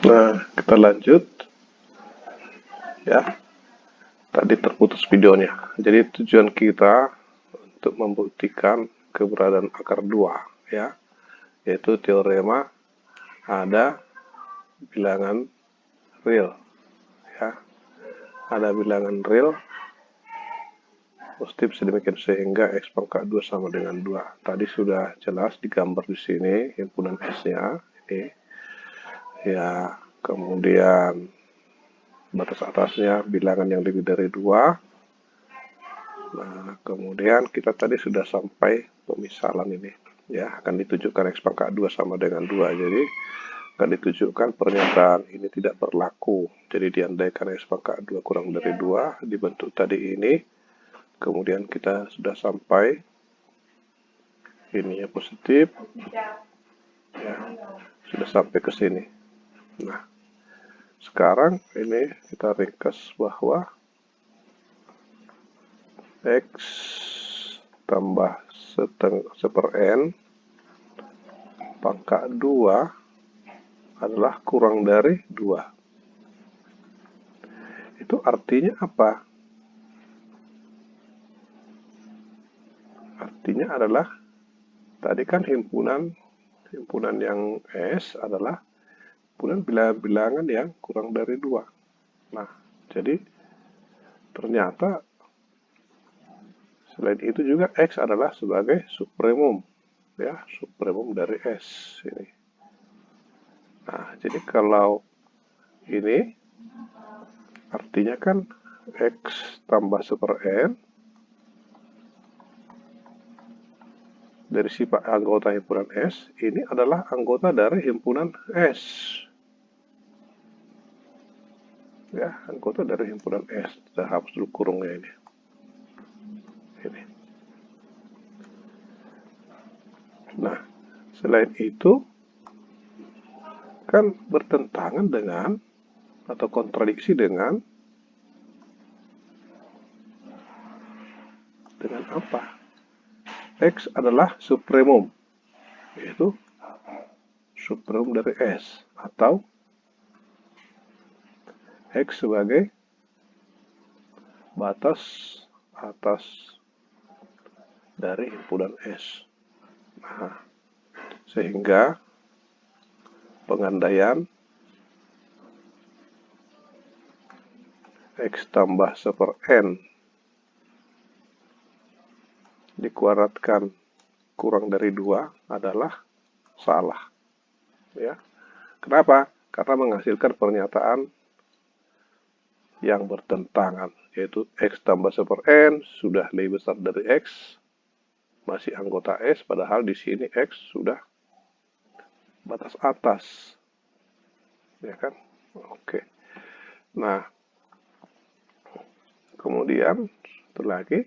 Nah, kita lanjut ya. Tadi terputus videonya. Jadi tujuan kita untuk membuktikan keberadaan akar 2 ya, yaitu teorema ada bilangan real ya. Ada bilangan real positif sedemikian sehingga x pangkat 2 sama dengan 2. Tadi sudah jelas digambar di sini himpunan S-nya ini ya. Kemudian batas atasnya bilangan yang lebih dari 2. Nah, kemudian kita tadi sudah sampai pemisalan ini ya, akan ditunjukkan x pangkat 2 sama dengan 2. Jadi akan ditunjukkan pernyataan ini tidak berlaku. Jadi diandaikan x pangkat 2 kurang dari 2 dibentuk tadi ini. Kemudian kita sudah sampai ini ya positif ya, sudah sampai ke sini. Nah, sekarang ini kita ringkas bahwa x tambah seper n pangkat 2 adalah kurang dari 2. Itu artinya apa? Artinya adalah tadi kan himpunan yang S adalah himpunan bilangan yang kurang dari 2. Nah, jadi ternyata selain itu juga X adalah sebagai supremum ya, supremum dari S ini. Nah, jadi kalau ini artinya kan X tambah super N dari sifat anggota himpunan S ini adalah anggota dari himpunan S ya, anggota dari himpunan S. Kita hapus dulu kurungnya ini. Nah, selain itu kan bertentangan dengan atau kontradiksi dengan apa? X adalah supremum, yaitu supremum dari S, atau X sebagai batas atas dari himpunan S. Nah, sehingga pengandaian X tambah seper N dikuadratkan kurang dari 2 adalah salah. Ya. Kenapa? Karena menghasilkan pernyataan yang bertentangan, yaitu X tambah seper N sudah lebih besar dari X, masih anggota S, padahal di sini X sudah batas atas. Ya kan? Oke. Nah, kemudian satu lagi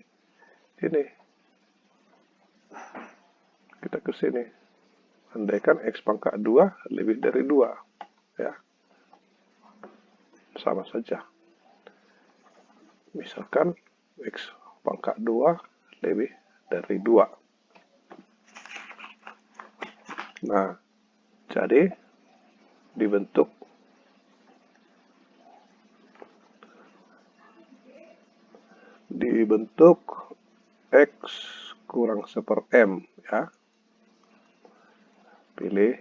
ini kita ke sini. Andaikan X pangkat 2 lebih dari 2 ya. Sama saja. Misalkan X pangkat 2 lebih dari 2. Nah, jadi dibentuk X kurang seper M ya. Pilih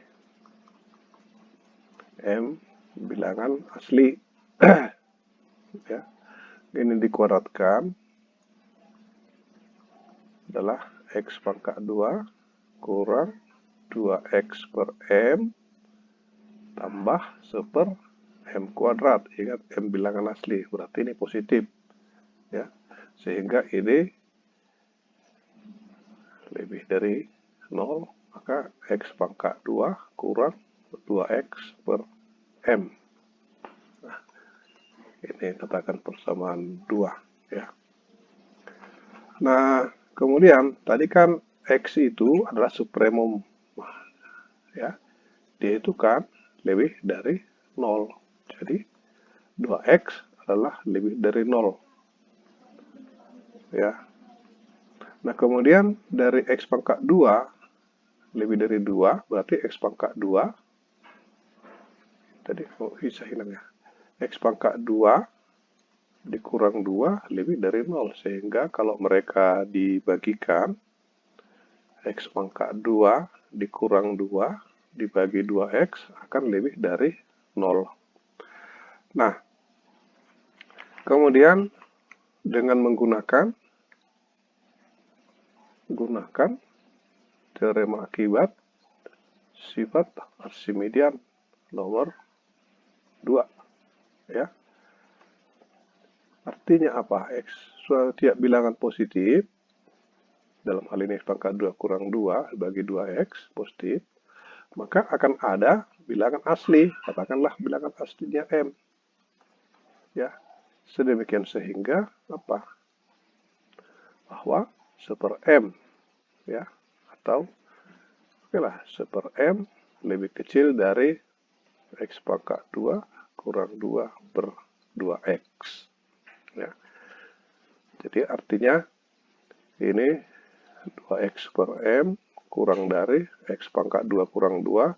M bilangan asli ya. Ini dikuadratkan adalah X pangkat 2 kurang 2X per M tambah seper M kuadrat. Ingat M bilangan asli, berarti ini positif ya, sehingga ini lebih dari 0, maka X pangkat 2 kurang 2X per M. Nah, ini katakan persamaan 2 ya. Nah, kemudian tadi kan X itu adalah supremum ya, dia itu kan lebih dari 0, jadi 2X adalah lebih dari 0 ya. Nah, kemudian dari X pangkat 2 lebih dari 2, berarti X pangkat 2 Tadi bisa hilang ya. X pangkat 2 dikurang 2 lebih dari 0. Sehingga kalau mereka dibagikan, X pangkat 2 dikurang 2 dibagi 2X akan lebih dari 0. Nah, kemudian dengan menggunakan teorema akibat sifat Archimedean nomor 2, ya. Artinya apa? X setiap bilangan positif, dalam hal ini X pangkat 2 kurang 2 bagi 2X positif, maka akan ada bilangan asli, katakanlah bilangan aslinya M, ya. Sedemikian sehingga apa? Bahwa 1/M, ya, atau oke lah, 1/M lebih kecil dari X pangkat 2 kurang 2 per 2X, ya. Jadi artinya ini 2X per M kurang dari X pangkat 2 kurang 2,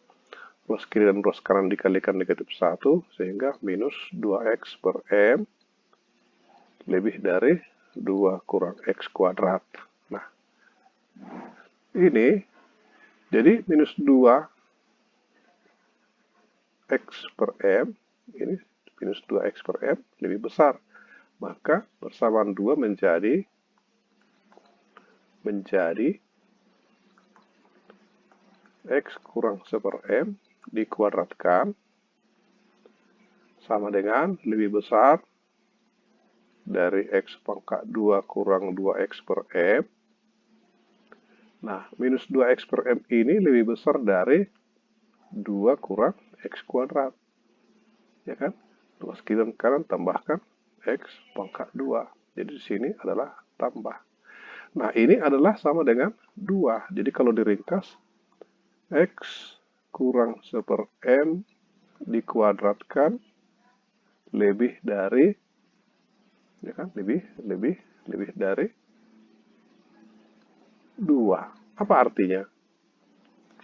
ruas kiri dan ruas kanan dikalikan negatif 1, sehingga minus 2X per M lebih dari 2 kurang X kuadrat. Nah, ini jadi minus 2X per M, ini minus 2X per M lebih besar. Maka persamaan 2 menjadi X kurang 1/M dikuadratkan sama dengan lebih besar dari X pangkat 2 kurang 2X per M. Nah, minus 2X per M ini lebih besar dari 2 kurang X kuadrat. Ya kan? Luas kiri dan kanan tambahkan X pangkat 2. Jadi di sini adalah tambah. Nah, ini adalah sama dengan 2. Jadi kalau diringkas, X kurang 1/M dikuadratkan lebih dari, ya kan, lebih dari 2. Apa artinya?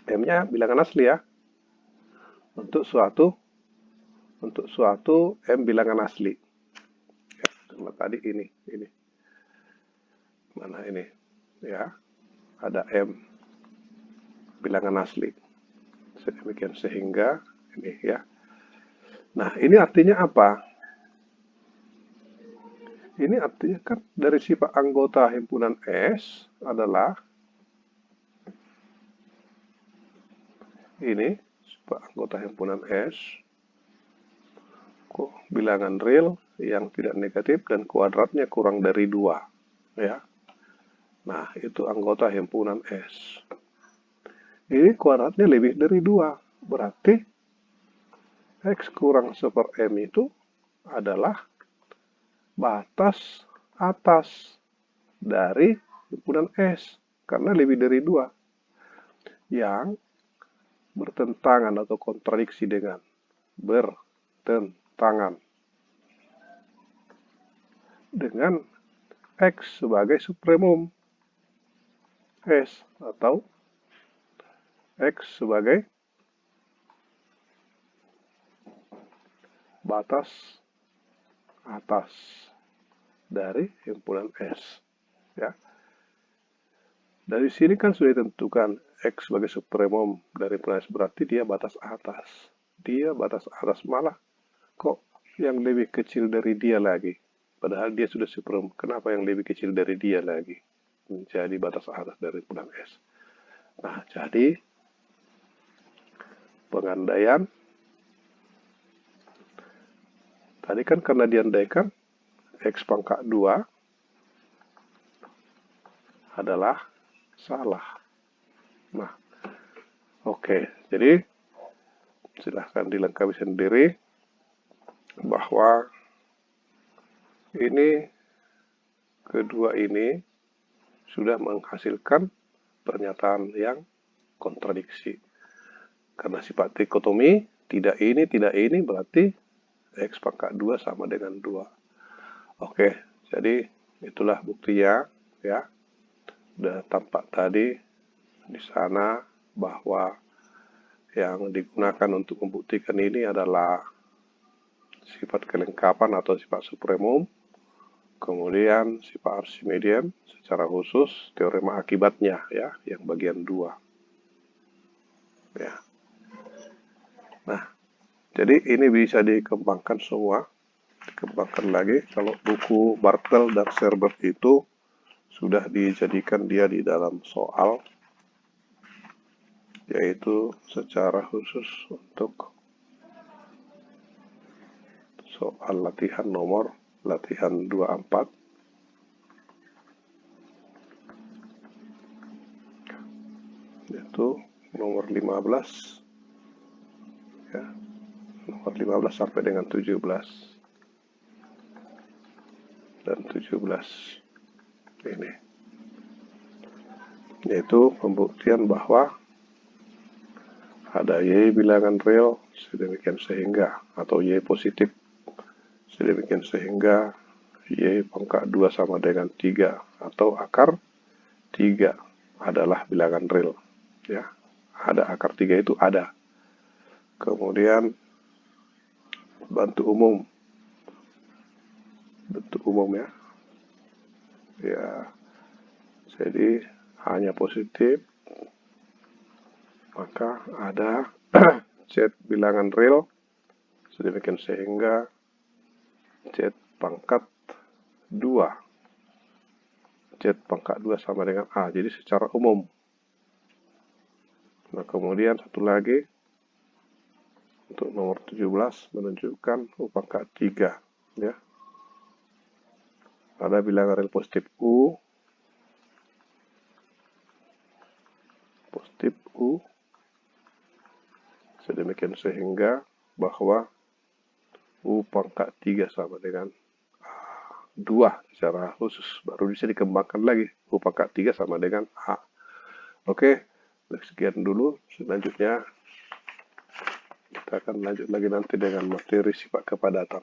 M-nya bilangan asli ya. Untuk suatu M bilangan asli. Ya, karena tadi ini. Mana ini? Ya, ada M bilangan asli. Sedemikian sehingga ini ya. Nah, ini artinya apa? Ini artinya kan dari sifat anggota himpunan S adalah ini sifat anggota himpunan S, bilangan real yang tidak negatif dan kuadratnya kurang dari 2, ya. Nah, itu anggota himpunan S. Ini kuadratnya lebih dari 2, berarti X kurang 1/M itu adalah batas atas dari himpunan S, karena lebih dari 2, yang bertentangan atau kontradiksi dengan X sebagai supremum S, atau X sebagai batas atas dari himpunan S, ya. Dari sini kan sudah ditentukan X sebagai supremum dari himpunan S, berarti dia batas atas. Dia batas atas, malah kok yang lebih kecil dari dia lagi. Padahal dia sudah supremum. Kenapa yang lebih kecil dari dia lagi menjadi batas atas dari himpunan S? Nah, jadi pengandaian tadi kan karena diandaikan X pangkat 2 adalah salah. Nah, oke. Jadi silahkan dilengkapi sendiri bahwa ini kedua ini sudah menghasilkan pernyataan yang kontradiksi. Karena sifat dikotomi tidak ini berarti X pangkat 2 sama dengan 2. Oke, jadi itulah buktinya, ya. Sudah tampak tadi di sana bahwa yang digunakan untuk membuktikan ini adalah sifat kelengkapan atau sifat supremum, kemudian sifat Archimedean secara khusus teorema akibatnya ya, yang bagian 2. Ya. Nah, jadi ini bisa dikembangkan semua, dikembangkan lagi. Kalau buku Bartel dan Serbert itu sudah dijadikan dia di dalam soal, yaitu secara khusus untuk soal latihan latihan 24. Itu nomor 15 ya, nomor 15 sampai dengan 17 dan 17 ini, yaitu pembuktian bahwa ada Y bilangan real sedemikian sehingga, atau Y positif sedemikian sehingga Y pangkat 2 sama dengan 3, atau akar 3 adalah bilangan real ya. Ada akar 3 itu ada. Kemudian bentuk umum ya. Ya, jadi hanya positif, maka ada Z bilangan real sedemikian sehingga Z pangkat 2. Z pangkat 2 sama dengan A. Jadi secara umum. Nah, kemudian satu lagi untuk nomor 17 menunjukkan U pangkat 3 ya. Ada bilangan real positif U sedemikian sehingga bahwa U pangkat 3 sama dengan 2 secara khusus, baru bisa dikembangkan lagi. U pangkat 3 sama dengan A. Oke, sekian dulu. Selanjutnya kita akan lanjut lagi nanti dengan materi sifat kepadatan.